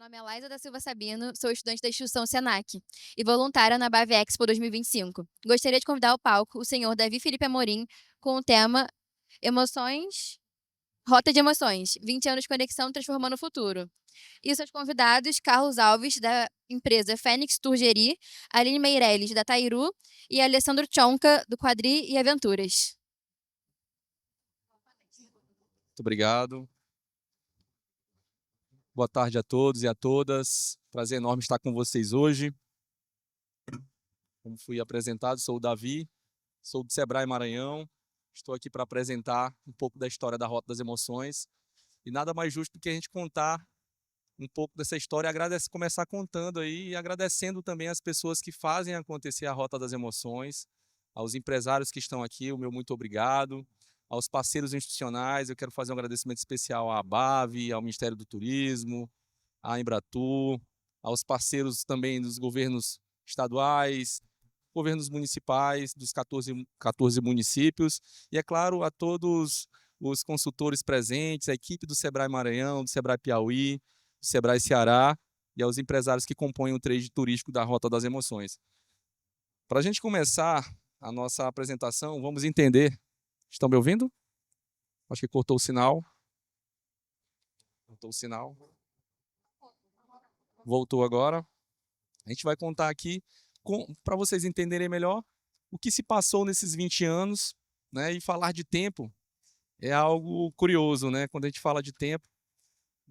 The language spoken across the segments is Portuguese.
nome é Laisa da Silva Sabino, sou estudante da instituição Senac e voluntária na Bave Expo 2025. Gostaria de convidar ao palco o senhor Davi Felipe Amorim com o tema Emoções, Rota de Emoções, 20 anos de conexão transformando o futuro. E seus convidados, Carlos Alves, da empresa Fênix Turgeri, Aline Meirelles, da Tairu e Alessandro Tchonka, do Quadri e Aventuras. Muito obrigado. Boa tarde a todos e a todas. Prazer enorme estar com vocês hoje. Como fui apresentado, sou o Davi, sou do Sebrae Maranhão. Estou aqui para apresentar um pouco da história da Rota das Emoções. E nada mais justo do que a gente contar um pouco dessa história e começar contando aí e agradecendo também as pessoas que fazem acontecer a Rota das Emoções, aos empresários que estão aqui, o meu muito obrigado. Aos parceiros institucionais, eu quero fazer um agradecimento especial à ABAV, ao Ministério do Turismo, à Embratur, aos parceiros também dos governos estaduais, governos municipais, dos 14 municípios, e, é claro, a todos os consultores presentes, a equipe do Sebrae Maranhão, do Sebrae Piauí, do Sebrae Ceará, e aos empresários que compõem o trade turístico da Rota das Emoções. Para a gente começar a nossa apresentação, vamos entender. Estão me ouvindo? Acho que cortou o sinal. Cortou o sinal. Voltou agora. A gente vai contar aqui, para vocês entenderem melhor, o que se passou nesses 20 anos, né? E falar de tempo é algo curioso, né? Quando a gente fala de tempo,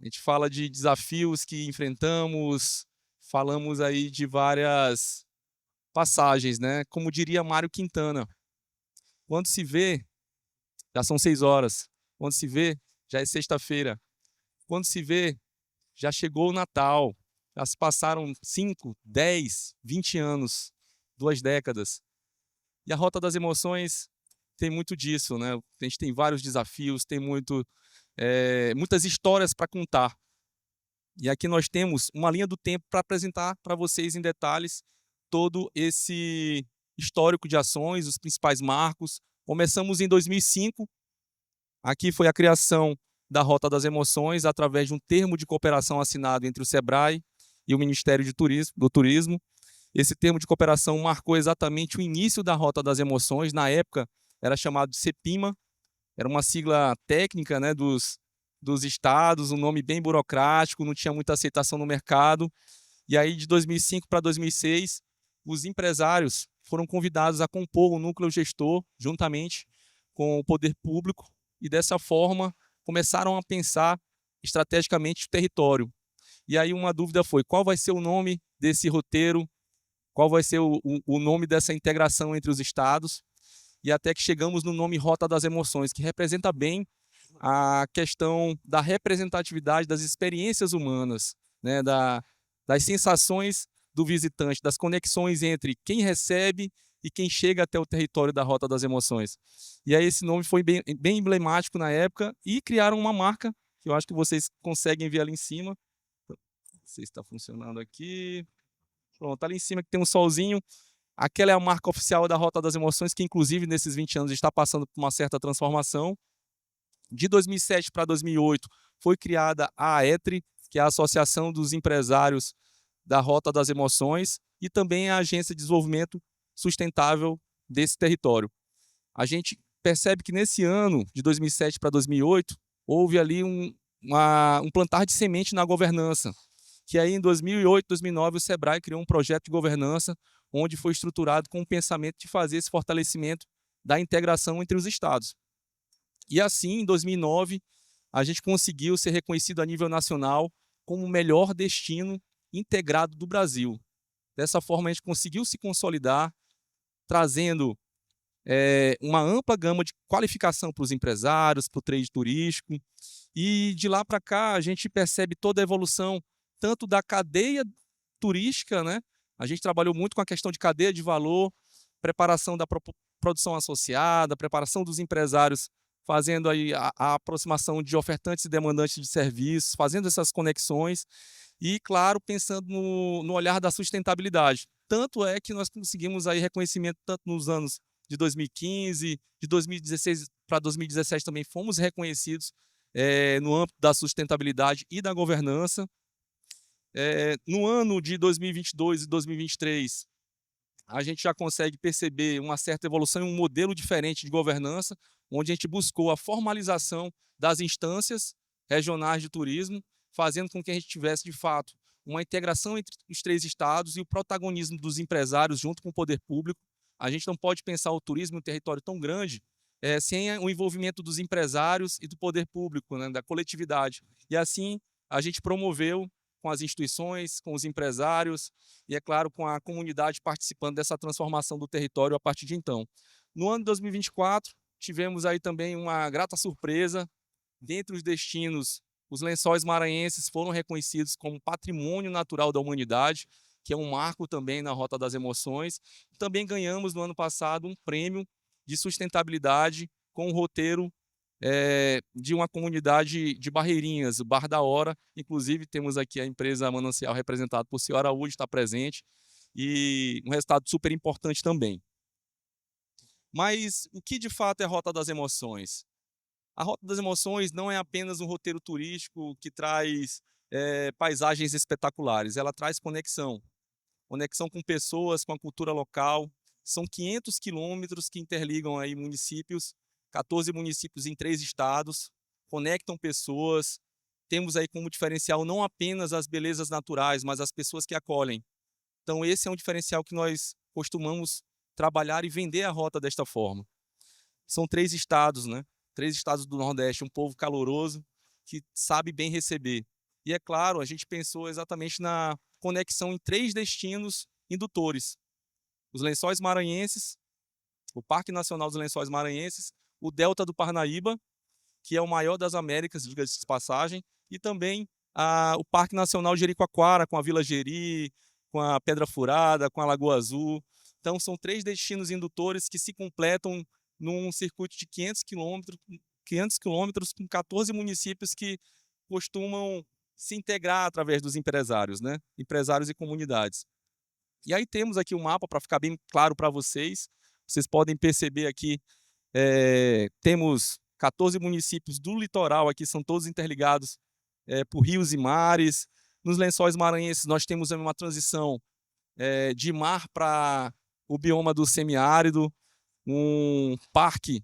a gente fala de desafios que enfrentamos, falamos aí de várias passagens, né? Como diria Mário Quintana, quando se vê, já são 6 horas. Quando se vê, já é sexta-feira. Quando se vê, já chegou o Natal. Já se passaram 5, 10, 20 anos, 2 décadas. E a Rota das Emoções tem muito disso, né? A gente tem vários desafios, tem muitas histórias para contar. E aqui nós temos uma linha do tempo para apresentar para vocês em detalhes todo esse histórico de ações, os principais marcos. Começamos em 2005. Aqui foi a criação da Rota das Emoções através de um termo de cooperação assinado entre o Sebrae e o Ministério do Turismo. Esse termo de cooperação marcou exatamente o início da Rota das Emoções. Na época era chamado de CEPIMA, era uma sigla técnica, né, dos estados, um nome bem burocrático, não tinha muita aceitação no mercado. E aí de 2005 para 2006, os empresários foram convidados a compor o núcleo gestor juntamente com o poder público e dessa forma começaram a pensar estrategicamente o território. E aí uma dúvida foi, qual vai ser o nome desse roteiro, qual vai ser o nome dessa integração entre os estados, e até que chegamos no nome Rota das Emoções, que representa bem a questão da representatividade das experiências humanas, né, das sensações do visitante, das conexões entre quem recebe e quem chega até o território da Rota das Emoções. E aí esse nome foi bem emblemático na época e criaram uma marca, que eu acho que vocês conseguem ver ali em cima. Não sei se está funcionando aqui. Pronto, ali em cima que tem um solzinho. Aquela é a marca oficial da Rota das Emoções, que inclusive nesses 20 anos está passando por uma certa transformação. De 2007 para 2008 foi criada a AETRE, que é a Associação dos Empresários da Rota das Emoções, e também a Agência de Desenvolvimento Sustentável desse território. A gente percebe que nesse ano, de 2007 para 2008, houve ali um plantar de semente na governança, que aí em 2008, 2009, o Sebrae criou um projeto de governança onde foi estruturado com o pensamento de fazer esse fortalecimento da integração entre os estados. E assim, em 2009, a gente conseguiu ser reconhecido a nível nacional como o melhor destino integrado do Brasil. Dessa forma, a gente conseguiu se consolidar, trazendo uma ampla gama de qualificação para os empresários, para o trade turístico. E de lá para cá, a gente percebe toda a evolução, tanto da cadeia turística, né? A gente trabalhou muito com a questão de cadeia de valor, preparação da produção associada, preparação dos empresários, fazendo aí a aproximação de ofertantes e demandantes de serviços, fazendo essas conexões e, claro, pensando no olhar da sustentabilidade. Tanto é que nós conseguimos aí reconhecimento tanto nos anos de 2015, de 2016 para 2017 também fomos reconhecidos no âmbito da sustentabilidade e da governança. No ano de 2022 e 2023, a gente já consegue perceber uma certa evolução em um modelo diferente de governança, onde a gente buscou a formalização das instâncias regionais de turismo, fazendo com que a gente tivesse, de fato, uma integração entre os 3 estados e o protagonismo dos empresários junto com o poder público. A gente não pode pensar o turismo em um território tão grande sem o envolvimento dos empresários e do poder público, né, da coletividade. E assim, a gente promoveu com as instituições, com os empresários e, é claro, com a comunidade participando dessa transformação do território a partir de então. No ano de 2024, tivemos aí também uma grata surpresa. Dentre os destinos, os Lençóis Maranhenses foram reconhecidos como Patrimônio Natural da Humanidade, que é um marco também na Rota das Emoções. Também ganhamos, no ano passado, um prêmio de sustentabilidade com o roteiro de uma comunidade de Barreirinhas, o Bar da Hora. Inclusive, temos aqui a empresa Manancial representada por Senhora Araújo, está presente, e um resultado super importante também. Mas o que de fato é a Rota das Emoções? A Rota das Emoções não é apenas um roteiro turístico que traz paisagens espetaculares, ela traz conexão. Conexão com pessoas, com a cultura local. São 500 quilômetros que interligam aí municípios, 14 municípios em 3 estados, conectam pessoas. Temos aí como diferencial não apenas as belezas naturais, mas as pessoas que acolhem. Então esse é um diferencial que nós costumamos trabalhar e vender a rota desta forma. São 3 estados, né? 3 estados do Nordeste, um povo caloroso, que sabe bem receber. E é claro, a gente pensou exatamente na conexão em 3 destinos indutores. Os Lençóis Maranhenses, o Parque Nacional dos Lençóis Maranhenses, o Delta do Parnaíba, que é o maior das Américas, diga-se de passagem, e também o Parque Nacional Jericoacoara, com a Vila Jeri, com a Pedra Furada, com a Lagoa Azul. Então, são 3 destinos indutores que se completam num circuito de 500 quilômetros com 14 municípios que costumam se integrar através dos empresários, né? Empresários e comunidades. E aí temos aqui um mapa para ficar bem claro para vocês. Vocês podem perceber aqui, temos 14 municípios do litoral aqui, são todos interligados por rios e mares. Nos Lençóis Maranhenses nós temos uma transição de mar para o bioma do semiárido, um parque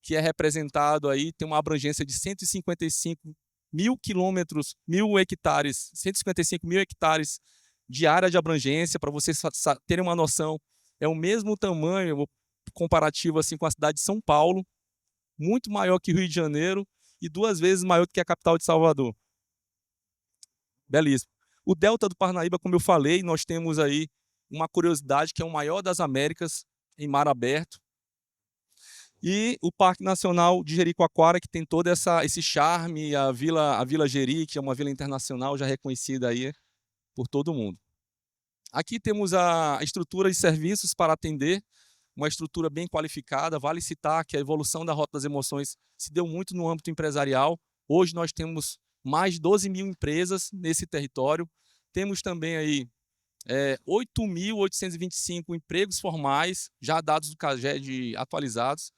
que é representado aí, tem uma abrangência de 155 mil quilômetros, 1.000 hectares, 155 mil hectares de área de abrangência. Para vocês terem uma noção, é o mesmo tamanho comparativo assim com a cidade de São Paulo, muito maior que Rio de Janeiro e 2 vezes maior do que a capital de Salvador. Belíssimo. O Delta do Parnaíba, como eu falei, nós temos aí uma curiosidade que é o maior das Américas em mar aberto. E o Parque Nacional de Jericoacoara, que tem todo esse charme, a Vila Jeri, que é uma vila internacional já reconhecida aí por todo mundo. Aqui temos a estrutura de serviços para atender, uma estrutura bem qualificada. Vale citar que a evolução da Rota das Emoções se deu muito no âmbito empresarial. Hoje nós temos mais de 12 mil empresas nesse território. Temos também aí 8.825 empregos formais, já dados do CAGED atualizados,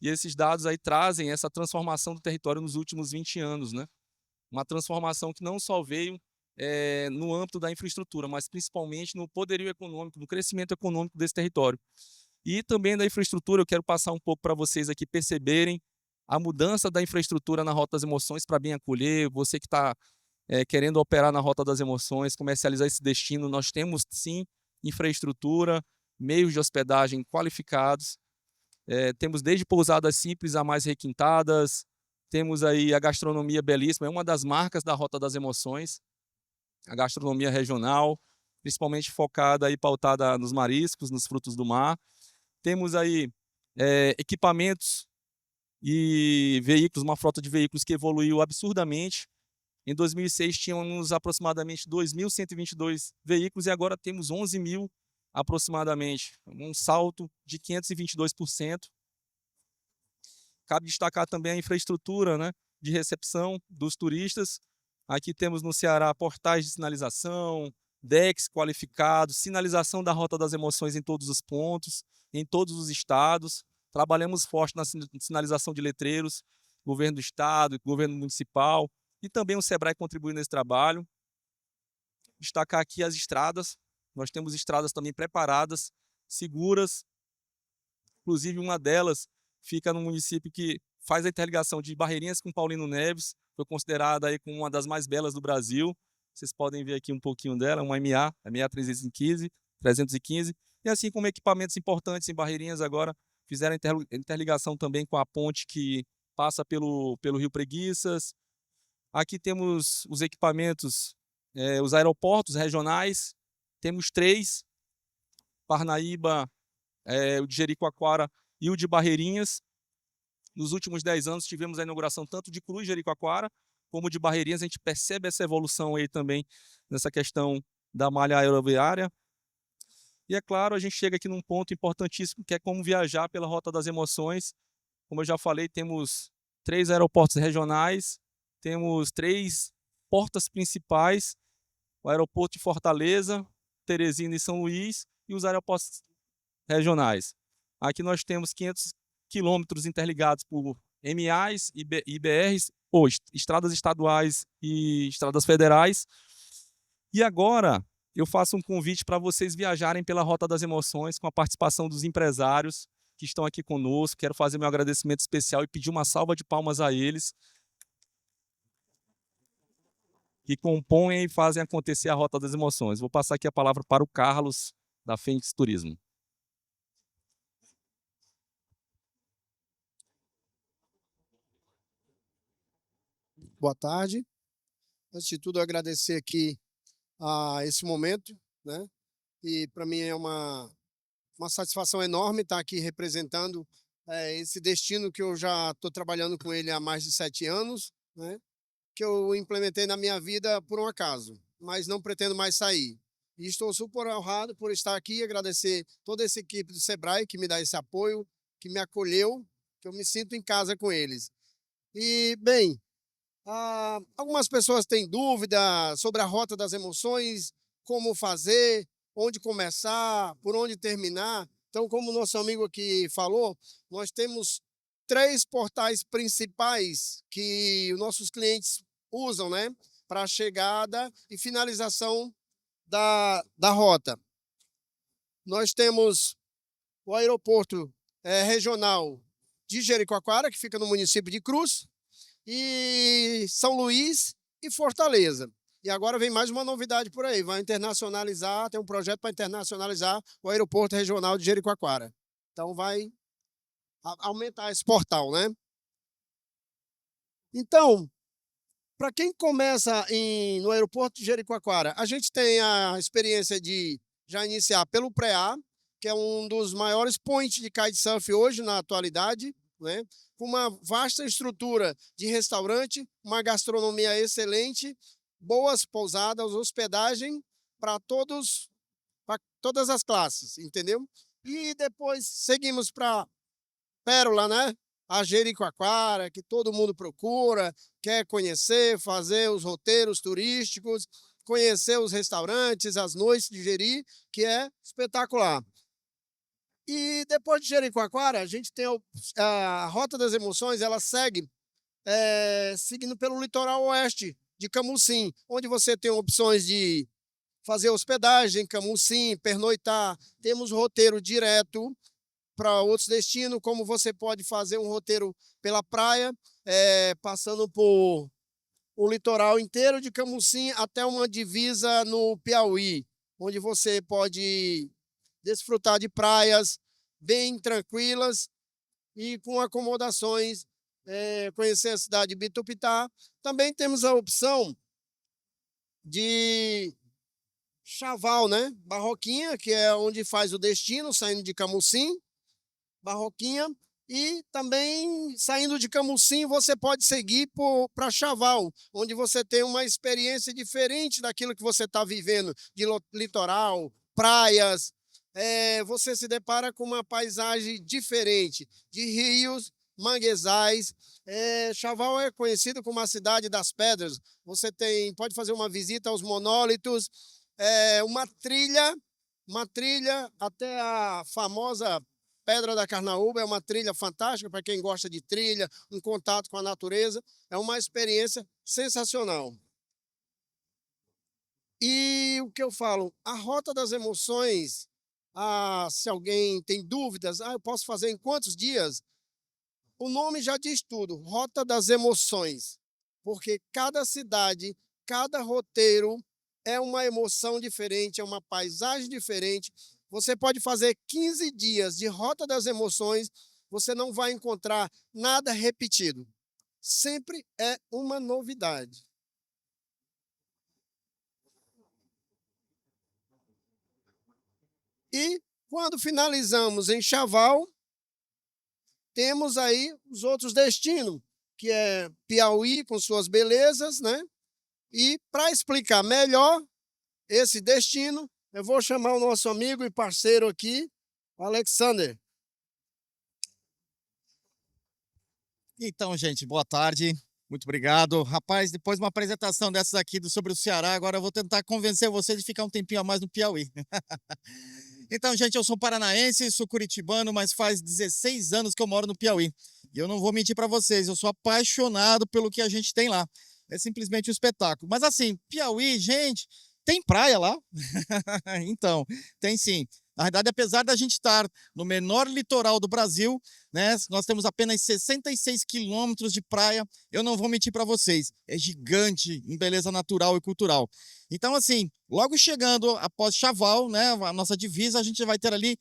e esses dados aí trazem essa transformação do território nos últimos 20 anos, né? Uma transformação que não só veio no âmbito da infraestrutura, mas principalmente no poderio econômico, no crescimento econômico desse território. E também da infraestrutura, eu quero passar um pouco para vocês aqui perceberem a mudança da infraestrutura na Rota das Emoções para bem acolher, você que está querendo operar na Rota das Emoções, comercializar esse destino. Nós temos sim infraestrutura, meios de hospedagem qualificados, temos desde pousadas simples a mais requintadas, temos aí a gastronomia belíssima, é uma das marcas da Rota das Emoções, a gastronomia regional, principalmente focada e pautada nos mariscos, nos frutos do mar. Temos aí equipamentos e veículos, uma frota de veículos que evoluiu absurdamente. Em 2006 tínhamos aproximadamente 2.122 veículos e agora temos 11.000 aproximadamente, um salto de 522%. Cabe destacar também a infraestrutura, né, de recepção dos turistas. Aqui temos no Ceará portais de sinalização, decks qualificados, sinalização da Rota das Emoções em todos os pontos, em todos os estados. Trabalhamos forte na sinalização de letreiros, governo do estado, governo municipal, e também o Sebrae contribui nesse trabalho. destacar aqui as estradas. Nós temos estradas também preparadas, seguras. Inclusive, uma delas fica no município que faz a interligação de Barreirinhas com Paulino Neves. Foi considerada aí como uma das mais belas do Brasil. Vocês podem ver aqui um pouquinho dela, uma MA 315. E assim como equipamentos importantes em Barreirinhas agora fizeram interligação também com a ponte que passa pelo Rio Preguiças. Aqui temos os equipamentos, os aeroportos regionais. Temos 3, Parnaíba, o de Jericoacoara e o de Barreirinhas. Nos últimos 10 anos tivemos a inauguração tanto de Cruz Jericoacoara como de Barreirinhas. A gente percebe essa evolução aí também nessa questão da malha aeroviária. E é claro, a gente chega aqui num ponto importantíssimo, que é como viajar pela Rota das Emoções. Como eu já falei, temos 3 aeroportos regionais, temos 3 portas principais, o aeroporto de Fortaleza, Teresina e São Luís, e os aeroportos regionais. Aqui nós temos 500 quilômetros interligados por MAs e BRs, ou estradas estaduais e estradas federais. E agora eu faço um convite para vocês viajarem pela Rota das Emoções com a participação dos empresários que estão aqui conosco. Quero fazer meu agradecimento especial e pedir uma salva de palmas a eles, que compõem e fazem acontecer a Rota das Emoções. Vou passar aqui a palavra para o Carlos, da Fênix Turismo. Boa tarde. Antes de tudo, agradecer aqui a esse momento, né? E para mim é uma satisfação enorme estar aqui representando esse destino que eu já estou trabalhando com ele há mais de 7 anos, né? Que eu implementei na minha vida por um acaso, mas não pretendo mais sair. E estou super honrado por estar aqui e agradecer toda essa equipe do Sebrae que me dá esse apoio, que me acolheu, que eu me sinto em casa com eles. E, bem, algumas pessoas têm dúvida sobre a Rota das Emoções, como fazer, onde começar, por onde terminar. Então, como o nosso amigo aqui falou, nós temos 3 portais principais que os nossos clientes usam, né, para a chegada e finalização da rota. Nós temos o aeroporto regional de Jericoacoara, que fica no município de Cruz, e São Luís e Fortaleza. E agora vem mais uma novidade por aí, vai internacionalizar, tem um projeto para internacionalizar o aeroporto regional de Jericoacoara. Então vai aumentar esse portal, né? Então, para quem começa no aeroporto de Jericoacoara, a gente tem a experiência de já iniciar pelo pré-A, que é um dos maiores points de kitesurf hoje na atualidade, né? Com uma vasta estrutura de restaurante, uma gastronomia excelente, boas pousadas, hospedagem para todas as classes, entendeu? E depois seguimos para Pérola, né? A Jericoacoara, que todo mundo procura, quer conhecer, fazer os roteiros turísticos, conhecer os restaurantes, as noites de Jeri, que é espetacular. E depois de Jericoacoara, a gente tem a Rota das Emoções, ela segue seguindo pelo litoral oeste de Camusim, onde você tem opções de fazer hospedagem em Camusim, pernoitar. Temos roteiro direto para outros destinos, como você pode fazer um roteiro pela praia, passando por o litoral inteiro de Camusim até uma divisa no Piauí, onde você pode desfrutar de praias bem tranquilas e com acomodações, conhecer a cidade de Bitupitá. Também temos a opção de Chaval, né? Barroquinha, que é onde faz o destino, saindo de Camusim, Barroquinha, e também saindo de Camusim você pode seguir para Chaval, onde você tem uma experiência diferente daquilo que você está vivendo, de litoral, praias. Você se depara com uma paisagem diferente, de rios, manguezais. Chaval é conhecido como a cidade das pedras. Você pode fazer uma visita aos monólitos, uma trilha até a famosa Pedra da Carnaúba. É uma trilha fantástica para quem gosta de trilha, um contato com a natureza. É uma experiência sensacional. E o que eu falo, a Rota das Emoções, se alguém tem dúvidas, eu posso fazer em quantos dias? O nome já diz tudo, Rota das Emoções, porque cada cidade, cada roteiro é uma emoção diferente, é uma paisagem diferente. Você pode fazer 15 dias de Rota das Emoções, você não vai encontrar nada repetido. Sempre é uma novidade. E quando finalizamos em Chaval, temos aí os outros destinos, que é Piauí com suas belezas, né? E para explicar melhor esse destino, eu vou chamar o nosso amigo e parceiro aqui, o Alexander. Então, gente, boa tarde. Muito obrigado. Rapaz, depois de uma apresentação dessas aqui sobre o Ceará, agora eu vou tentar convencer você de ficar um tempinho a mais no Piauí. Então, gente, eu sou paranaense, sou curitibano, mas faz 16 anos que eu moro no Piauí. E eu não vou mentir para vocês, eu sou apaixonado pelo que a gente tem lá. É simplesmente um espetáculo. Mas assim, Piauí, gente, tem praia lá? Então, tem sim. Na verdade, apesar da gente estar no menor litoral do Brasil, né, nós temos apenas 66 quilômetros de praia. Eu não vou mentir para vocês, é gigante em beleza natural e cultural. Então, assim, logo chegando após Chaval, né, a nossa divisa, a gente vai ter ali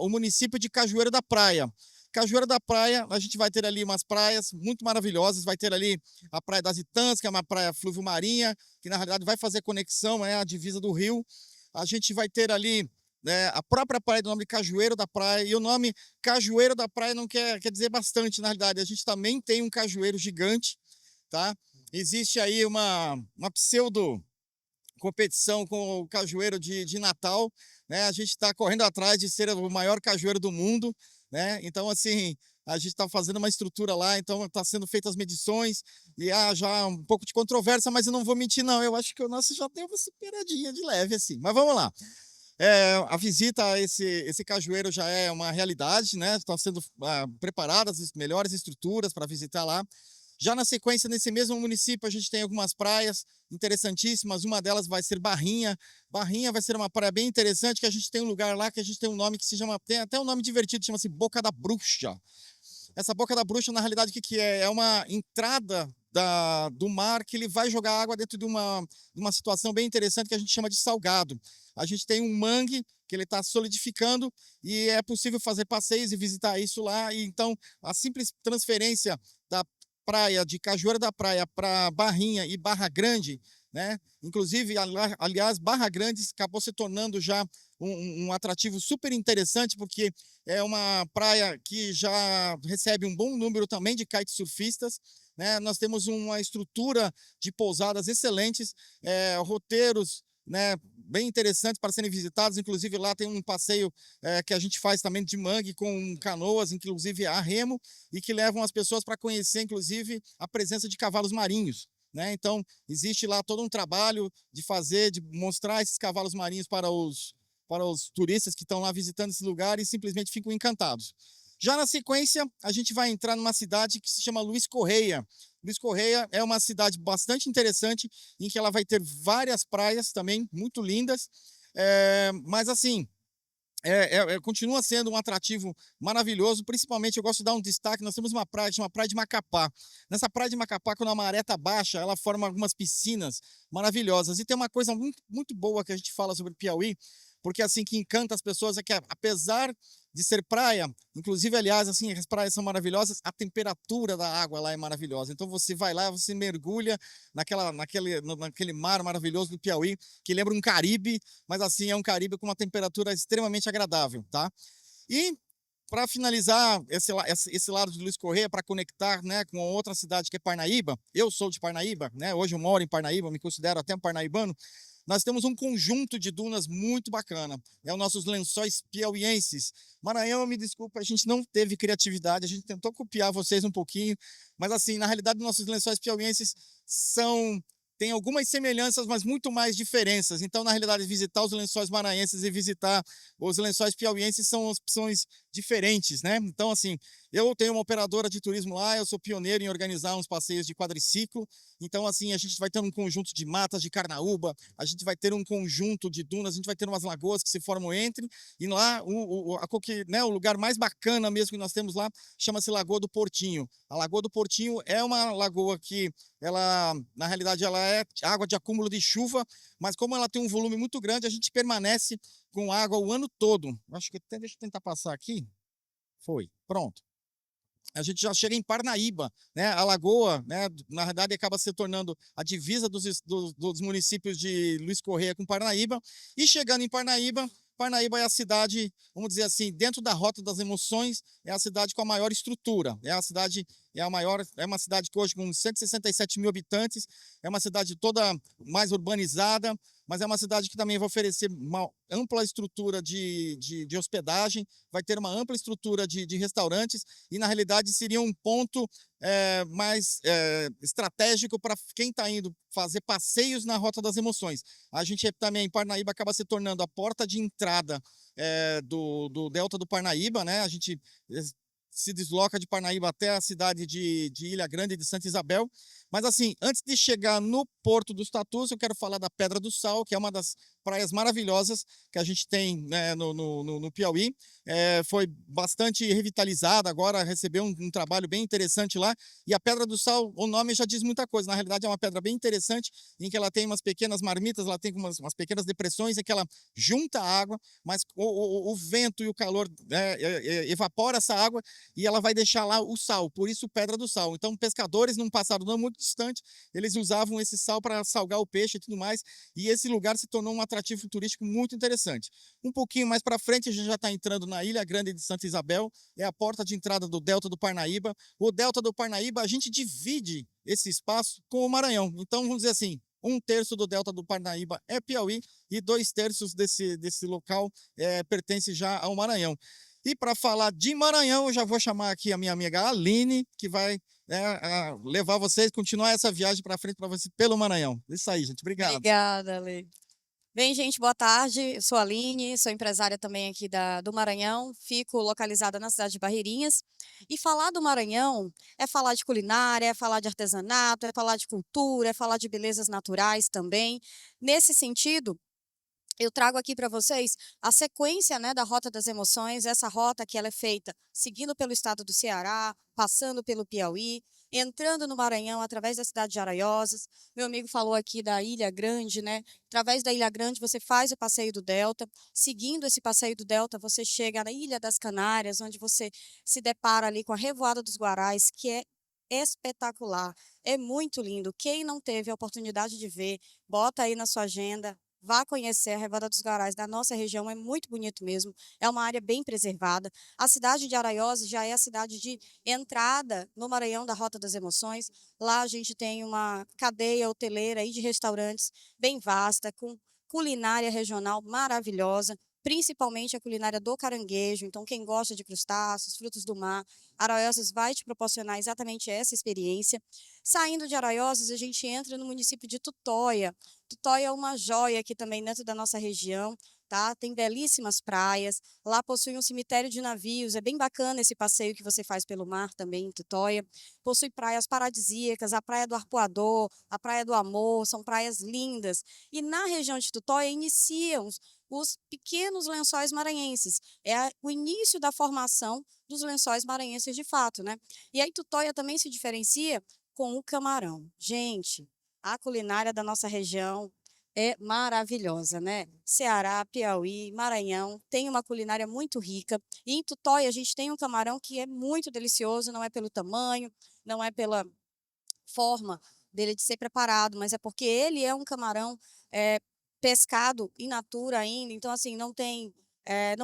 o município de Cajueiro da Praia. Cajueiro da Praia, a gente vai ter ali umas praias muito maravilhosas, vai ter ali a Praia das Itãs, que é uma praia fluvio-marinha, que na realidade vai fazer conexão, né, à divisa do rio. A gente vai ter ali a própria praia do nome de Cajueiro da Praia, e o nome Cajueiro da Praia não quer dizer bastante, na realidade. A gente também tem um cajueiro gigante, tá? Existe aí uma pseudo competição com o cajueiro de Natal, né? A gente está correndo atrás de ser o maior cajueiro do mundo, né? Então, assim, a gente está fazendo uma estrutura lá, então está sendo feitas as medições, e há já um pouco de controvérsia, mas eu não vou mentir, não. Eu acho que o nosso já deu uma superadinha de leve, assim. Mas vamos lá. A visita a esse cajueiro já é uma realidade, né? Estão sendo preparadas as melhores estruturas para visitar lá. Já na sequência, nesse mesmo município, a gente tem algumas praias interessantíssimas. Uma delas vai ser Barrinha. Barrinha vai ser uma praia bem interessante, que a gente tem um lugar lá que a gente tem um nome que se chama, tem até um nome divertido, chama-se Boca da Bruxa. Essa Boca da Bruxa, na realidade, o que é? É uma entrada do mar que ele vai jogar água dentro de uma situação bem interessante que a gente chama de salgado. A gente tem um mangue que ele está solidificando e é possível fazer passeios e visitar isso lá. E então, a simples transferência da praia de Cajueiro da Praia para Barrinha e Barra Grande, né? Inclusive, aliás, Barra Grande acabou se tornando já um atrativo super interessante, porque é uma praia que já recebe um bom número também de kitesurfistas, né? Nós temos uma estrutura de pousadas excelentes, roteiros, né, bem interessantes para serem visitados. Inclusive, lá tem um passeio que a gente faz também de mangue com canoas, inclusive a remo, e que levam as pessoas para conhecer, inclusive, a presença de cavalos marinhos. Né? Então, existe lá todo um trabalho de mostrar esses cavalos marinhos para os turistas que estão lá visitando esse lugar e simplesmente ficam encantados. Já na sequência, a gente vai entrar numa cidade que se chama Luiz Correia. Luiz Correia é uma cidade bastante interessante, em que ela vai ter várias praias também, muito lindas, mas assim, continua sendo um atrativo maravilhoso. Principalmente, eu gosto de dar um destaque, nós temos uma praia, chama Praia de Macapá. Nessa Praia de Macapá, quando a maré está baixa, ela forma algumas piscinas maravilhosas. E tem uma coisa muito, muito boa que a gente fala sobre Piauí, porque assim, que encanta as pessoas, é que apesar de ser praia, inclusive, aliás, assim, as praias são maravilhosas, a temperatura da água lá é maravilhosa. Então você vai lá, você mergulha naquele mar maravilhoso do Piauí, que lembra um Caribe, mas assim, é um Caribe com uma temperatura extremamente agradável, tá? E para finalizar esse lado de Luiz Correia, para conectar, né, com outra cidade que é Parnaíba, eu sou de Parnaíba, né, hoje eu moro em Parnaíba, me considero até um parnaibano. Nós temos um conjunto de dunas muito bacana, os nossos lençóis piauienses. Maranhão, me desculpa, a gente não teve criatividade, a gente tentou copiar vocês um pouquinho, mas assim, na realidade, nossos lençóis piauienses são tem algumas semelhanças, mas muito mais diferenças. Então, na realidade, visitar os Lençóis Maranhenses e visitar os Lençóis Piauienses são opções diferentes, né? Então, assim, eu tenho uma operadora de turismo lá, eu sou pioneiro em organizar uns passeios de quadriciclo. Então, assim, a gente vai ter um conjunto de matas de carnaúba, a gente vai ter um conjunto de dunas, a gente vai ter umas lagoas que se formam entre, e lá, o lugar mais bacana mesmo que nós temos lá, chama-se Lagoa do Portinho. A Lagoa do Portinho é uma lagoa que ela, na realidade, ela é água de acúmulo de chuva, mas como ela tem um volume muito grande, a gente permanece com água o ano todo. Acho que até deixa eu tentar passar aqui. Foi, pronto. A gente já chega em Parnaíba, né? A lagoa, né, na verdade, acaba se tornando a divisa dos municípios de Luiz Correia com Parnaíba. E chegando em Parnaíba, Parnaíba é a cidade, vamos dizer assim, dentro da Rota das Emoções, é a cidade com a maior estrutura. É uma cidade que hoje com 167 mil habitantes, é uma cidade toda mais urbanizada, mas é uma cidade que também vai oferecer uma ampla estrutura de hospedagem, vai ter uma ampla estrutura de restaurantes, e na realidade seria um ponto mais estratégico para quem está indo fazer passeios na Rota das Emoções. A gente também, Parnaíba, acaba se tornando a porta de entrada do Delta do Parnaíba, né? A gente se desloca de Parnaíba até a cidade de Ilha Grande de Santa Isabel. Mas assim, antes de chegar no Porto dos Tatus, eu quero falar da Pedra do Sal, que é uma das praias maravilhosas que a gente tem, né, no Piauí. Foi bastante revitalizada, agora recebeu um trabalho bem interessante lá. E a Pedra do Sal, o nome já diz muita coisa. Na realidade, é uma pedra bem interessante, em que ela tem umas pequenas marmitas, ela tem umas pequenas depressões, em que ela junta água, mas o vento e o calor evapora essa água e ela vai deixar lá o sal, por isso Pedra do Sal. Então, pescadores, num passado não muito distante, eles usavam esse sal para salgar o peixe e tudo mais, e esse lugar se tornou um atrativo turístico muito interessante. Um pouquinho mais para frente, a gente já está entrando na Ilha Grande de Santa Isabel, é a porta de entrada do Delta do Parnaíba. O Delta do Parnaíba, a gente divide esse espaço com o Maranhão. Então, vamos dizer assim, 1/3 do Delta do Parnaíba é Piauí e 2/3 desse local pertence já ao Maranhão. E para falar de Maranhão, eu já vou chamar aqui a minha amiga Aline, que vai levar vocês, continuar essa viagem para frente para você pelo Maranhão. Isso aí, gente. Obrigado. Obrigada, Ale. Bem, gente, boa tarde. Eu sou a Aline, sou empresária também aqui do Maranhão, fico localizada na cidade de Barreirinhas. E falar do Maranhão é falar de culinária, é falar de artesanato, é falar de cultura, é falar de belezas naturais também. Nesse sentido, eu trago aqui para vocês a sequência, né, da Rota das Emoções, essa rota que ela é feita seguindo pelo estado do Ceará, passando pelo Piauí, entrando no Maranhão através da cidade de Araiosas. Meu amigo falou aqui da Ilha Grande, né? Através da Ilha Grande você faz o passeio do Delta. Seguindo esse passeio do Delta, você chega na Ilha das Canárias, onde você se depara ali com a Revoada dos Guarais, que é espetacular. É muito lindo. Quem não teve a oportunidade de ver, bota aí na sua agenda. Vá conhecer a Revoada dos Guarais da nossa região, é muito bonito mesmo, é uma área bem preservada. A cidade de Araiosas já é a cidade de entrada no Maranhão da Rota das Emoções. Lá a gente tem uma cadeia hoteleira e de restaurantes bem vasta, com culinária regional maravilhosa, principalmente a culinária do caranguejo. Então, quem gosta de crustáceos, frutos do mar, Araiosas vai te proporcionar exatamente essa experiência. Saindo de Araiosas, a gente entra no município de Tutóia. Tutóia é uma joia aqui também dentro da nossa região, tá? Tem belíssimas praias, lá possui um cemitério de navios, é bem bacana esse passeio que você faz pelo mar também em Tutóia. Possui praias paradisíacas, a Praia do Arpoador, a Praia do Amor, são praias lindas. E na região de Tutóia iniciam os pequenos lençóis maranhenses. O início da formação dos lençóis maranhenses de fato, né? E aí Tutóia também se diferencia com o camarão. Gente, a culinária da nossa região é maravilhosa, né? Ceará, Piauí, Maranhão, tem uma culinária muito rica. E em Tutóia a gente tem um camarão que é muito delicioso, não é pelo tamanho, não é pela forma dele de ser preparado, mas é porque ele é um camarão pescado in natura ainda, então assim, não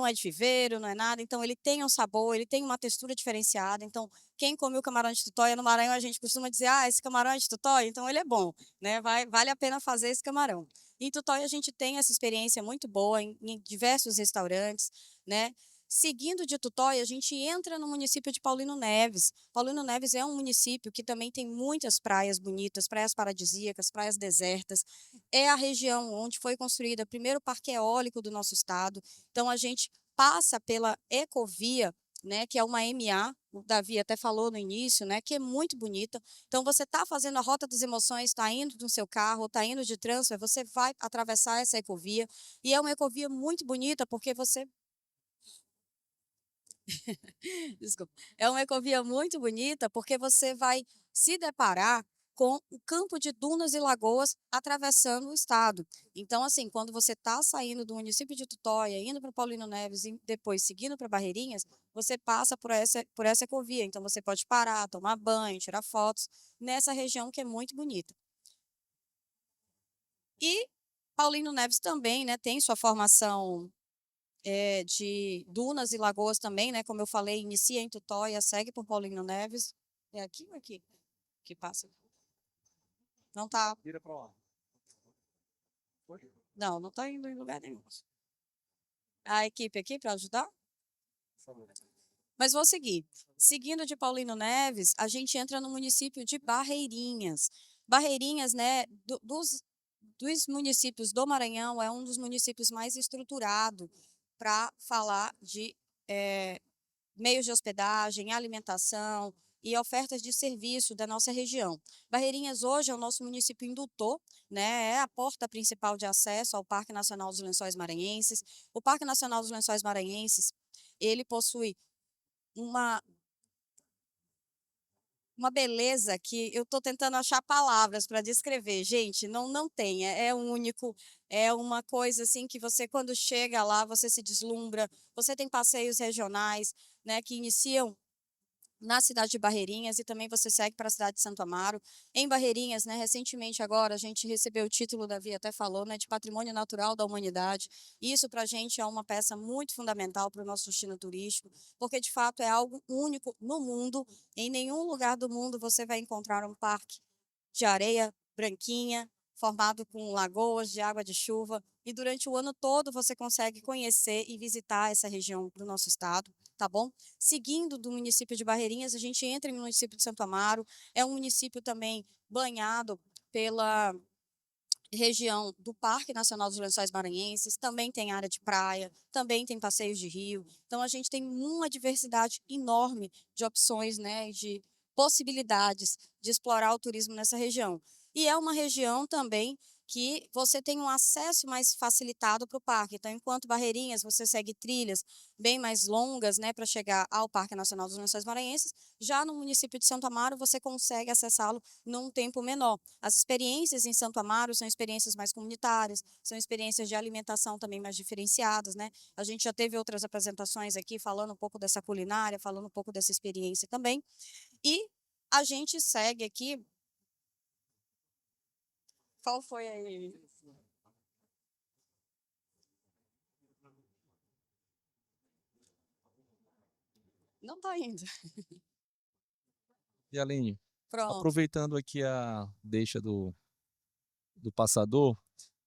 é de viveiro, não é nada, então ele tem um sabor, ele tem uma textura diferenciada, então quem comeu camarão de Tutóia no Maranhão, a gente costuma dizer, esse camarão é de Tutóia, então ele é bom, né, vale a pena fazer esse camarão. Em Tutóia a gente tem essa experiência muito boa em diversos restaurantes, né, Seguindo de Tutóia, a gente entra no município de Paulino Neves. Paulino Neves é um município que também tem muitas praias bonitas, praias paradisíacas, praias desertas. É a região onde foi construído o primeiro parque eólico do nosso estado. Então, a gente passa pela Ecovia, né, que é uma MA, o Davi até falou no início, né, que é muito bonita. Então, você está fazendo a Rota das Emoções, está indo no seu carro, está indo de transfer, você vai atravessar essa ecovia. E é uma ecovia muito bonita, porque você desculpa. É uma ecovia muito bonita porque você vai se deparar com o campo de dunas e lagoas atravessando o estado. Então, assim, quando você está saindo do município de Tutóia, indo para Paulino Neves e depois seguindo para Barreirinhas, você passa por essa ecovia. Então, você pode parar, tomar banho, tirar fotos nessa região que é muito bonita. E Paulino Neves também, né, tem sua formação de dunas e lagoas também, né? Como eu falei, inicia em Tutóia, segue por Paulino Neves. É aqui ou aqui que passa? Não tá. Vira para lá. Não, não tá indo em lugar nenhum. A equipe aqui para ajudar? Mas vou seguir. Seguindo de Paulino Neves, a gente entra no município de Barreirinhas. Barreirinhas, né, dos municípios do Maranhão, é um dos municípios mais estruturados para falar de meios de hospedagem, alimentação e ofertas de serviço da nossa região. Barreirinhas hoje é o nosso município indutor, né? É a porta principal de acesso ao Parque Nacional dos Lençóis Maranhenses. O Parque Nacional dos Lençóis Maranhenses, ele possui uma uma beleza que eu estou tentando achar palavras para descrever. Gente, não tem, é único, é uma coisa assim que você, quando chega lá, você se deslumbra. Você tem passeios regionais, né, que iniciam na cidade de Barreirinhas e também você segue para a cidade de Santo Amaro. Em Barreirinhas, né, recentemente agora a gente recebeu o título, Davi até falou, né, de Patrimônio Natural da Humanidade. Isso para a gente é uma peça muito fundamental para o nosso destino turístico, porque de fato é algo único no mundo. Em nenhum lugar do mundo você vai encontrar um parque de areia branquinha, formado com lagoas de água de chuva, e durante o ano todo você consegue conhecer e visitar essa região do nosso estado, tá bom? Seguindo do município de Barreirinhas, a gente entra no município de Santo Amaro, é um município também banhado pela região do Parque Nacional dos Lençóis Maranhenses, também tem área de praia, também tem passeios de rio. Então a gente tem uma diversidade enorme de opções, né, de possibilidades de explorar o turismo nessa região. E é uma região também que você tem um acesso mais facilitado para o parque. Então, enquanto Barreirinhas, você segue trilhas bem mais longas, né, para chegar ao Parque Nacional dos Lençóis Maranhenses, já no município de Santo Amaro, você consegue acessá-lo num tempo menor. As experiências em Santo Amaro são experiências mais comunitárias, são experiências de alimentação também mais diferenciadas, né? A gente já teve outras apresentações aqui falando um pouco dessa culinária, falando um pouco dessa experiência também. E a gente segue aqui. Qual foi aí? Não está indo. E Aline, Pronto. aproveitando aqui a deixa do passador,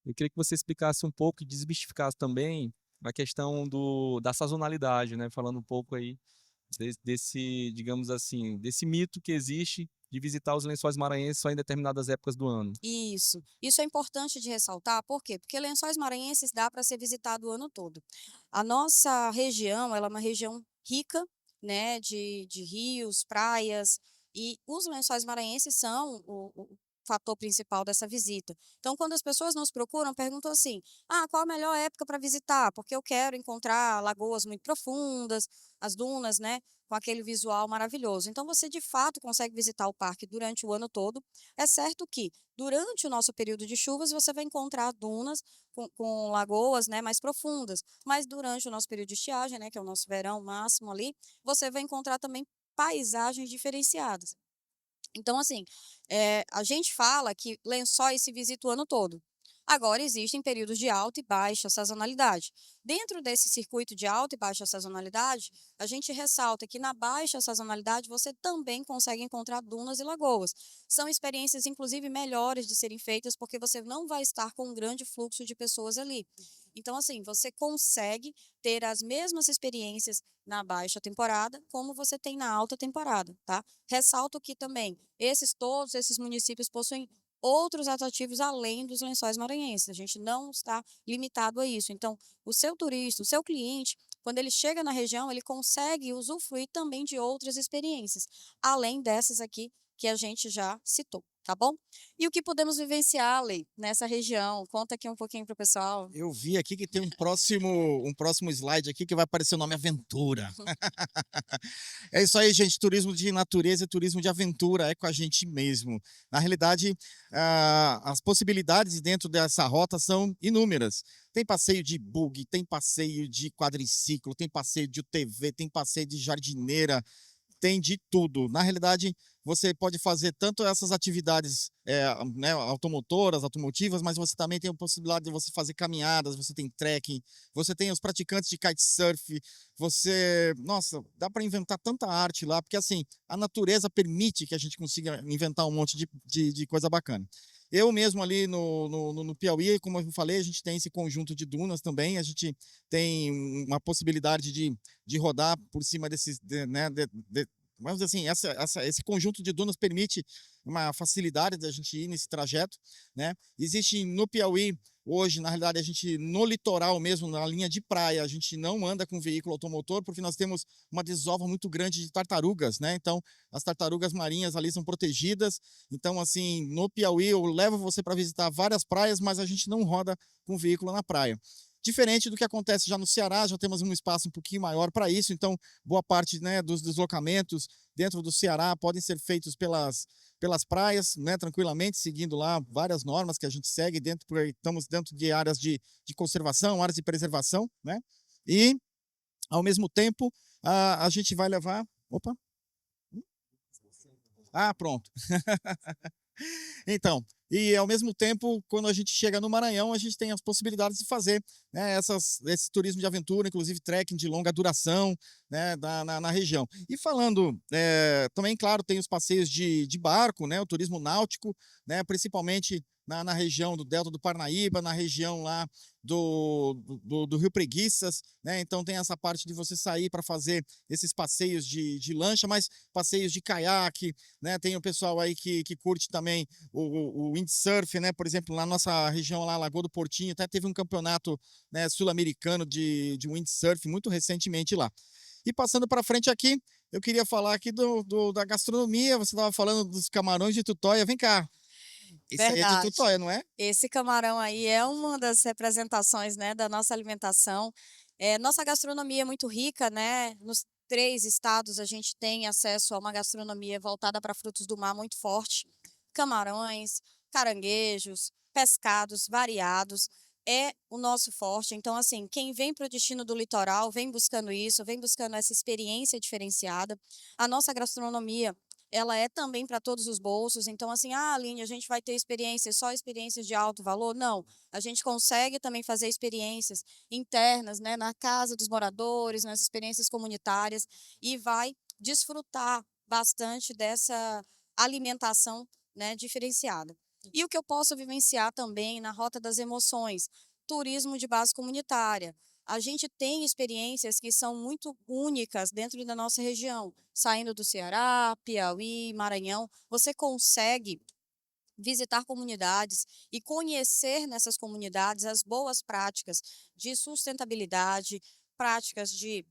eu queria que você explicasse um pouco e desmistificasse também a questão da sazonalidade, né? Falando um pouco aí desse, digamos assim, desse mito que existe de visitar os Lençóis Maranhenses só em determinadas épocas do ano. Isso é importante de ressaltar, por quê? Porque Lençóis Maranhenses dá para ser visitado o ano todo. A nossa região, ela é uma região rica, né, de rios, praias, e os Lençóis Maranhenses são o fator principal dessa visita. Então, quando as pessoas nos procuram, perguntam assim: qual a melhor época para visitar? Porque eu quero encontrar lagoas muito profundas, as dunas, né, com aquele visual maravilhoso. Então, você de fato consegue visitar o parque durante o ano todo. É certo que durante o nosso período de chuvas você vai encontrar dunas com lagoas, né, mais profundas, mas durante o nosso período de estiagem, né, que é o nosso verão máximo ali, você vai encontrar também paisagens diferenciadas. Então, assim, a gente fala que Lençóis se visita o ano todo. Agora, existem períodos de alta e baixa sazonalidade. Dentro desse circuito de alta e baixa sazonalidade, a gente ressalta que na baixa sazonalidade você também consegue encontrar dunas e lagoas. São experiências, inclusive, melhores de serem feitas, porque você não vai estar com um grande fluxo de pessoas ali. Então, assim, você consegue ter as mesmas experiências na baixa temporada, como você tem na alta temporada, tá? Ressalto que também todos esses municípios possuem outros atrativos além dos Lençóis Maranhenses. A gente não está limitado a isso. Então, o seu turista, o seu cliente, quando ele chega na região, ele consegue usufruir também de outras experiências, além dessas aqui que a gente já citou, tá bom? E o que podemos vivenciar, Lei, nessa região? Conta aqui um pouquinho para o pessoal. Eu vi aqui que tem um próximo slide aqui que vai aparecer o nome Aventura. É isso aí, gente. Turismo de natureza e turismo de aventura é com a gente mesmo. Na realidade, as possibilidades dentro dessa rota são inúmeras. Tem passeio de buggy, tem passeio de quadriciclo, tem passeio de UTV, tem passeio de jardineira, tem de tudo. Na realidade, você pode fazer tanto essas atividades né, automotivas, mas você também tem a possibilidade de você fazer caminhadas, você tem trekking, você tem os praticantes de kitesurf, nossa, dá para inventar tanta arte lá, porque assim, a natureza permite que a gente consiga inventar um monte de coisa bacana. Eu mesmo ali no Piauí, como eu falei, a gente tem esse conjunto de dunas também, a gente tem uma possibilidade de rodar por cima desses, né, vamos dizer assim, esse conjunto de dunas permite uma facilidade da gente ir nesse trajeto, né? Existe no Piauí, hoje, na realidade, a gente, no litoral mesmo, na linha de praia, a gente não anda com veículo automotor, porque nós temos uma desova muito grande de tartarugas, né? Então, as tartarugas marinhas ali são protegidas. Então, assim, no Piauí, eu levo você para visitar várias praias, mas a gente não roda com veículo na praia. Diferente do que acontece já no Ceará, já temos um espaço um pouquinho maior para isso, então boa parte, né, dos deslocamentos dentro do Ceará podem ser feitos pelas praias, né, tranquilamente, seguindo lá várias normas que a gente segue dentro, porque estamos dentro de áreas de conservação, áreas de preservação, né? E, ao mesmo tempo, a gente vai levar. Opa! Ah, pronto. Então, e ao mesmo tempo, quando a gente chega no Maranhão, a gente tem as possibilidades de fazer, né, esse turismo de aventura, inclusive trekking de longa duração, né, na região. E falando, também, claro, tem os passeios de barco, né, o turismo náutico, né, principalmente na região do Delta do Parnaíba, na região lá do Rio Preguiças, né? Então tem essa parte de você sair para fazer esses passeios de lancha, mas passeios de caiaque, né? Tem o pessoal aí que curte também o windsurf, né? Por exemplo, na nossa região lá, Lagoa do Portinho, até teve um campeonato, né, sul-americano de windsurf muito recentemente lá. E passando para frente aqui, eu queria falar aqui da gastronomia. Você estava falando dos camarões de Tutóia. Vem cá. Isso aí é de Verdade. Tutóia, não é? Esse camarão aí é uma das representações, né, da nossa alimentação. Nossa gastronomia é muito rica, né? Nos 3 estados a gente tem acesso a uma gastronomia voltada para frutos do mar muito forte. Camarões, caranguejos, pescados variados é o nosso forte. Então, assim, quem vem para o destino do litoral vem buscando isso, vem buscando essa experiência diferenciada. A nossa gastronomia ela é também para todos os bolsos. Então, assim, Aline, a gente vai ter experiências, só experiências de alto valor? Não. A gente consegue também fazer experiências internas, né, na casa dos moradores, nas experiências comunitárias, e vai desfrutar bastante dessa alimentação, né, diferenciada. E o que eu posso vivenciar também na Rota das Emoções? Turismo de base comunitária. A gente tem experiências que são muito únicas dentro da nossa região, saindo do Ceará, Piauí, Maranhão, você consegue visitar comunidades e conhecer nessas comunidades as boas práticas de sustentabilidade, práticas de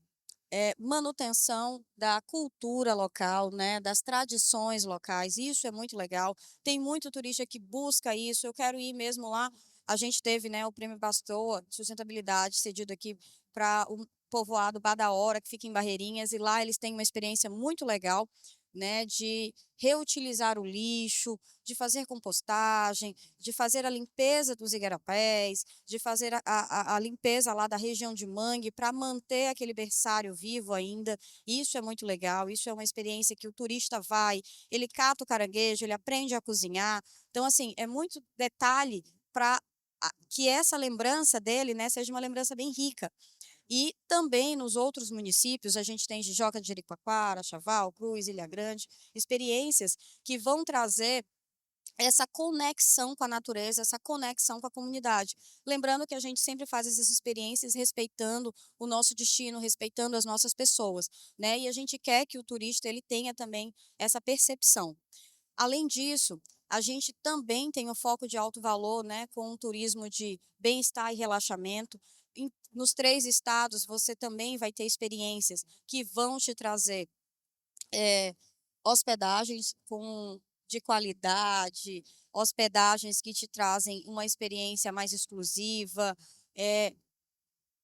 manutenção da cultura local, né, das tradições locais. Isso é muito legal. Tem muito turista que busca isso. Eu quero ir mesmo lá. A gente teve, né, o Prêmio Bastoa de Sustentabilidade cedido aqui para o povoado Badaora, que fica em Barreirinhas, e lá eles têm uma experiência muito legal, né, de reutilizar o lixo, de fazer compostagem, de fazer a limpeza dos igarapés, de fazer a limpeza lá da região de mangue para manter aquele berçário vivo ainda. Isso é muito legal, isso é uma experiência que o turista vai, ele cata o caranguejo, ele aprende a cozinhar. Então, assim, é muito detalhe para que essa lembrança dele, né, seja uma lembrança bem rica. E também nos outros municípios, a gente tem Jijoca de Jericoacoara, Chaval, Cruz, Ilha Grande, experiências que vão trazer essa conexão com a natureza, essa conexão com a comunidade. Lembrando que a gente sempre faz essas experiências respeitando o nosso destino, respeitando as nossas pessoas, né? E a gente quer que o turista ele tenha também essa percepção. Além disso, a gente também tem o foco de alto valor, né, com um turismo de bem-estar e relaxamento. Nos 3 estados, você também vai ter experiências que vão te trazer hospedagens de qualidade, hospedagens que te trazem uma experiência mais exclusiva, eh,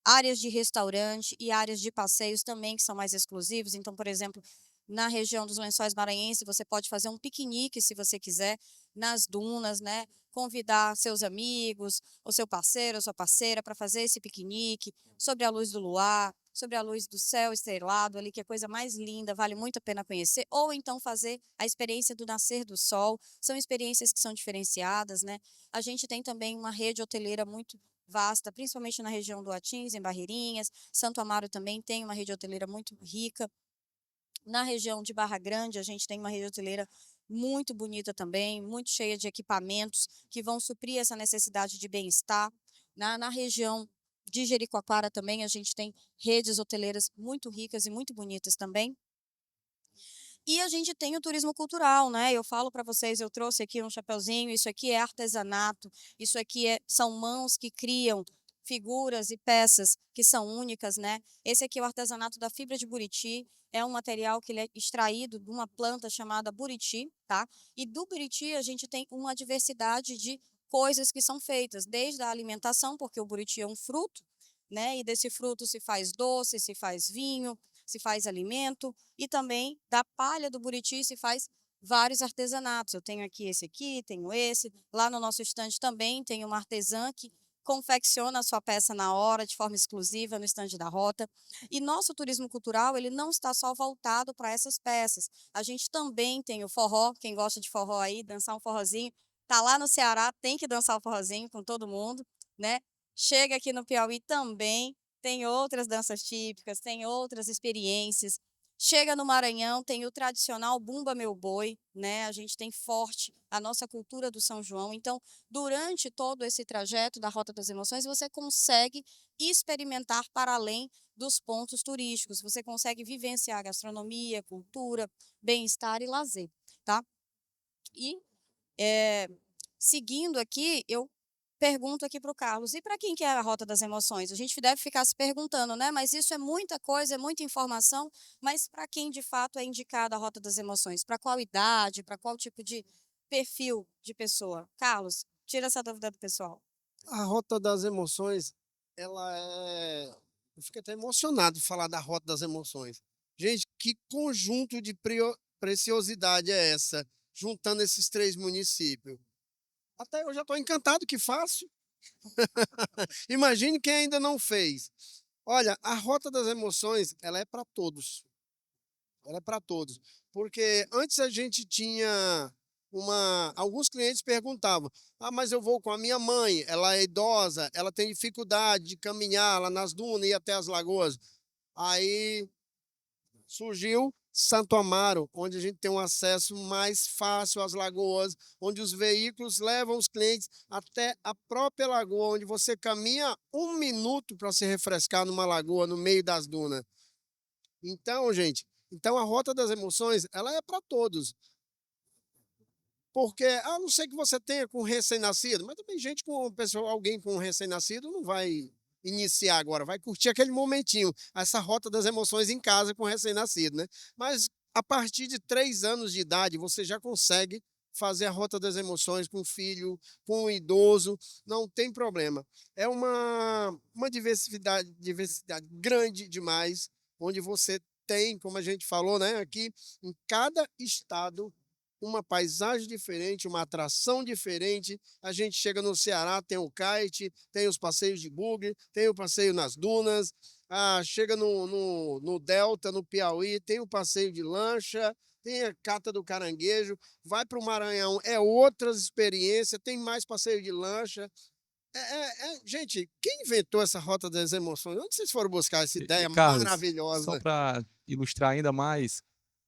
áreas de restaurante e áreas de passeios também que são mais exclusivos. Então, por exemplo, na região dos Lençóis Maranhenses, você pode fazer um piquenique, se você quiser, nas dunas, né? Convidar seus amigos, ou seu parceiro, ou sua parceira, para fazer esse piquenique, sobre a luz do luar, sobre a luz do céu estrelado ali, que é a coisa mais linda, vale muito a pena conhecer. Ou então fazer a experiência do nascer do sol. São experiências que são diferenciadas, né? A gente tem também uma rede hoteleira muito vasta, principalmente na região do Atins, em Barreirinhas. Santo Amaro também tem uma rede hoteleira muito rica. Na região de Barra Grande, a gente tem uma rede hoteleira muito bonita também, muito cheia de equipamentos que vão suprir essa necessidade de bem-estar. Na região de Jericoacoara também, a gente tem redes hoteleiras muito ricas e muito bonitas também. E a gente tem o turismo cultural, né? Eu falo para vocês, eu trouxe aqui um chapeuzinho, isso aqui é artesanato, isso aqui são mãos que criam figuras e peças que são únicas, né? Esse aqui é o artesanato da fibra de buriti, é um material que ele é extraído de uma planta chamada buriti, tá? E do buriti a gente tem uma diversidade de coisas que são feitas, desde a alimentação, porque o buriti é um fruto, né? E desse fruto se faz doce, se faz vinho, se faz alimento, e também da palha do buriti se faz vários artesanatos. Eu tenho aqui, tenho esse. Lá no nosso estande também tem uma artesã que confecciona a sua peça na hora, de forma exclusiva, no estande da Rota. E nosso turismo cultural, ele não está só voltado para essas peças. A gente também tem o forró, quem gosta de forró aí, dançar um forrozinho, tá lá no Ceará, tem que dançar o forrozinho com todo mundo, né? Chega aqui no Piauí também, tem outras danças típicas, tem outras experiências. Chega no Maranhão, tem o tradicional Bumba Meu Boi, né? A gente tem forte a nossa cultura do São João. Então, durante todo esse trajeto da Rota das Emoções, você consegue experimentar para além dos pontos turísticos. Você consegue vivenciar gastronomia, cultura, bem-estar e lazer, tá? E seguindo aqui, eu pergunto aqui para o Carlos, e para quem que é a Rota das Emoções? A gente deve ficar se perguntando, né? Mas isso é muita coisa, é muita informação, mas para quem de fato é indicada a Rota das Emoções? Para qual idade, para qual tipo de perfil de pessoa? Carlos, tira essa dúvida do pessoal. A Rota das Emoções, ela é. Eu fico até emocionado de falar da Rota das Emoções. Gente, que conjunto de preciosidade é essa, juntando esses 3 municípios? Até eu já estou encantado que faço. Imagine quem ainda não fez. Olha, a Rota das Emoções, ela é para todos. Ela é para todos. Porque antes a gente tinha alguns clientes perguntavam: "Ah, mas eu vou com a minha mãe, ela é idosa, ela tem dificuldade de caminhar lá nas dunas e ir até as lagoas". Aí surgiu Santo Amaro, onde a gente tem um acesso mais fácil às lagoas, onde os veículos levam os clientes até a própria lagoa, onde você caminha 1 minuto para se refrescar numa lagoa no meio das dunas. Então, gente, a Rota das Emoções, ela é para todos. Porque, a não ser que você tenha com recém-nascido, mas também gente com pessoa, alguém com recém-nascido não vai iniciar agora, vai curtir aquele momentinho, essa Rota das Emoções em casa com recém-nascido, né? Mas a partir de 3 anos de idade, você já consegue fazer a Rota das Emoções com o filho, com o idoso, não tem problema. É uma diversidade grande demais, onde você tem, como a gente falou, né, aqui, em cada estado, uma paisagem diferente, uma atração diferente. A gente chega no Ceará, tem o kite, tem os passeios de bugre, tem o passeio nas dunas. Chega no Delta, no Piauí, tem o passeio de lancha, tem a cata do caranguejo. Vai para o Maranhão, é outras experiências, tem mais passeio de lancha. Gente, quem inventou essa rota das emoções? Onde vocês foram buscar essa ideia Carlos, maravilhosa? só para ilustrar ainda mais,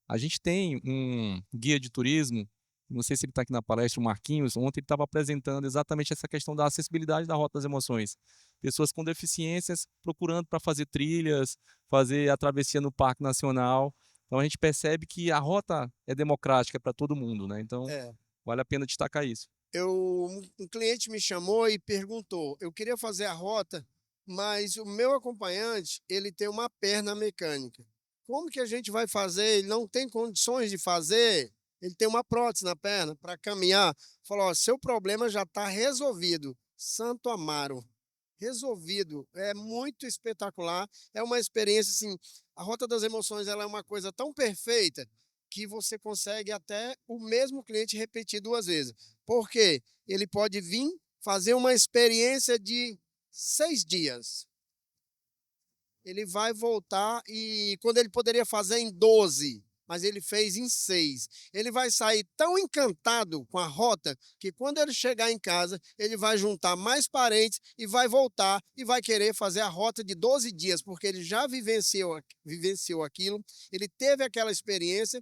a gente tem um guia de turismo, não sei se ele está aqui na palestra, o Marquinhos, ontem ele estava apresentando exatamente essa questão da acessibilidade da Rota das Emoções. Pessoas com deficiências procurando para fazer trilhas, fazer a travessia no Parque Nacional. Então a gente percebe que a rota é democrática para todo mundo, né? Então É. vale a pena destacar isso. Um cliente me chamou e perguntou, eu queria fazer a rota, mas o meu acompanhante, ele tem uma perna mecânica. Como que a gente vai fazer? Ele não tem condições de fazer, ele tem uma prótese na perna para caminhar. Falou, ó, seu problema já está resolvido. Santo Amaro, resolvido. É muito espetacular, é uma experiência assim, a Rota das Emoções, ela é uma coisa tão perfeita que você consegue até o mesmo cliente repetir 2 vezes. Porque ele pode vir fazer uma experiência de 6 dias. Ele vai voltar e quando ele poderia fazer em 12, mas ele fez em 6. Ele vai sair tão encantado com a rota que quando ele chegar em casa, ele vai juntar mais parentes e vai voltar e vai querer fazer a rota de 12 dias, porque ele já vivenciou aquilo, ele teve aquela experiência.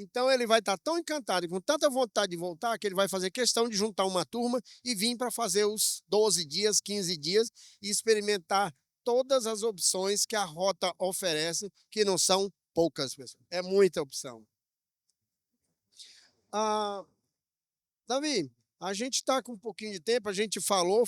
Então ele vai estar tão encantado e com tanta vontade de voltar que ele vai fazer questão de juntar uma turma e vir para fazer os 12 dias, 15 dias e experimentar todas as opções que a rota oferece, que não são poucas, pessoal. É muita opção. Ah, Davi, a gente está com um pouquinho de tempo, a gente falou.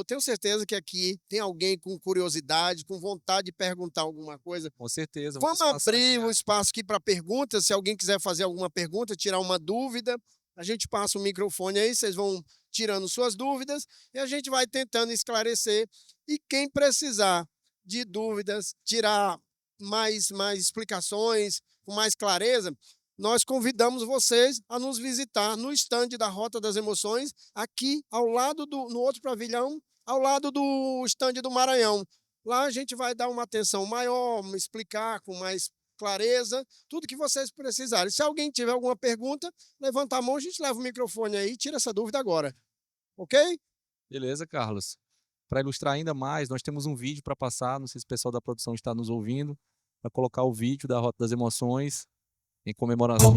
Tenho certeza que aqui tem alguém com curiosidade, com vontade de perguntar alguma coisa. Com certeza. Vamos abrir o espaço aqui para perguntas. Se alguém quiser fazer alguma pergunta, tirar uma dúvida, a gente passa o microfone aí, vocês vão tirando suas dúvidas e a gente vai tentando esclarecer. E quem precisar de dúvidas, tirar mais explicações, com mais clareza, nós convidamos vocês a nos visitar no estande da Rota das Emoções, aqui ao lado no outro pavilhão, ao lado do estande do Maranhão. Lá a gente vai dar uma atenção maior, explicar com mais clareza tudo que vocês precisarem. Se alguém tiver alguma pergunta, levanta a mão, a gente leva o microfone aí e tira essa dúvida agora. Ok? Beleza, Carlos. Para ilustrar ainda mais, nós temos um vídeo para passar, não sei se o pessoal da produção está nos ouvindo, para colocar o vídeo da Rota das Emoções em comemoração.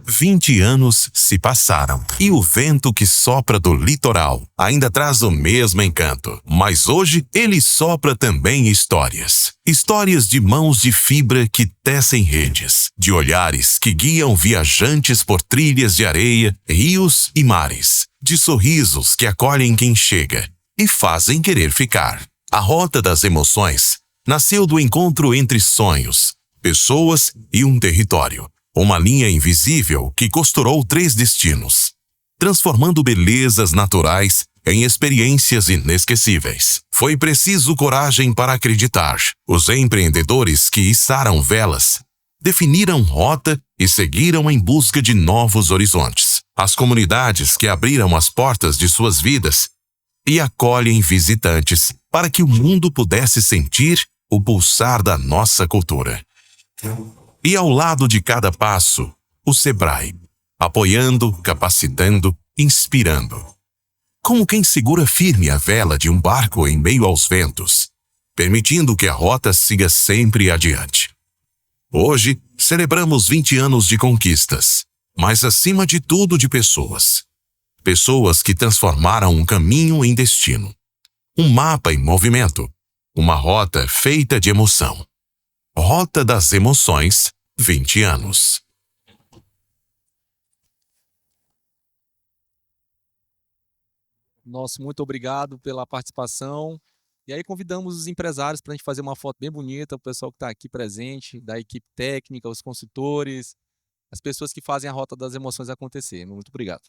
20 anos se passaram e o vento que sopra do litoral ainda traz o mesmo encanto. Mas hoje ele sopra também histórias. Histórias de mãos de fibra que tecem redes, de olhares que guiam viajantes por trilhas de areia, rios e mares, de sorrisos que acolhem quem chega e fazem querer ficar. A Rota das Emoções nasceu do encontro entre sonhos, pessoas e um território. Uma linha invisível que costurou 3 destinos, transformando belezas naturais em experiências inesquecíveis. Foi preciso coragem para acreditar. Os empreendedores que içaram velas, definiram rota e seguiram em busca de novos horizontes. As comunidades que abriram as portas de suas vidas e acolhem visitantes para que o mundo pudesse sentir o pulsar da nossa cultura. E ao lado de cada passo, o Sebrae, apoiando, capacitando, inspirando. Como quem segura firme a vela de um barco em meio aos ventos, permitindo que a rota siga sempre adiante. Hoje, celebramos 20 anos de conquistas, mas acima de tudo de pessoas. Pessoas que transformaram um caminho em destino. Um mapa em movimento. Uma rota feita de emoção. Rota das Emoções, 20 anos. Nosso muito obrigado pela participação. E aí convidamos os empresários para a gente fazer uma foto bem bonita, o pessoal que está aqui presente, da equipe técnica, os consultores, as pessoas que fazem a Rota das Emoções acontecer. Muito obrigado.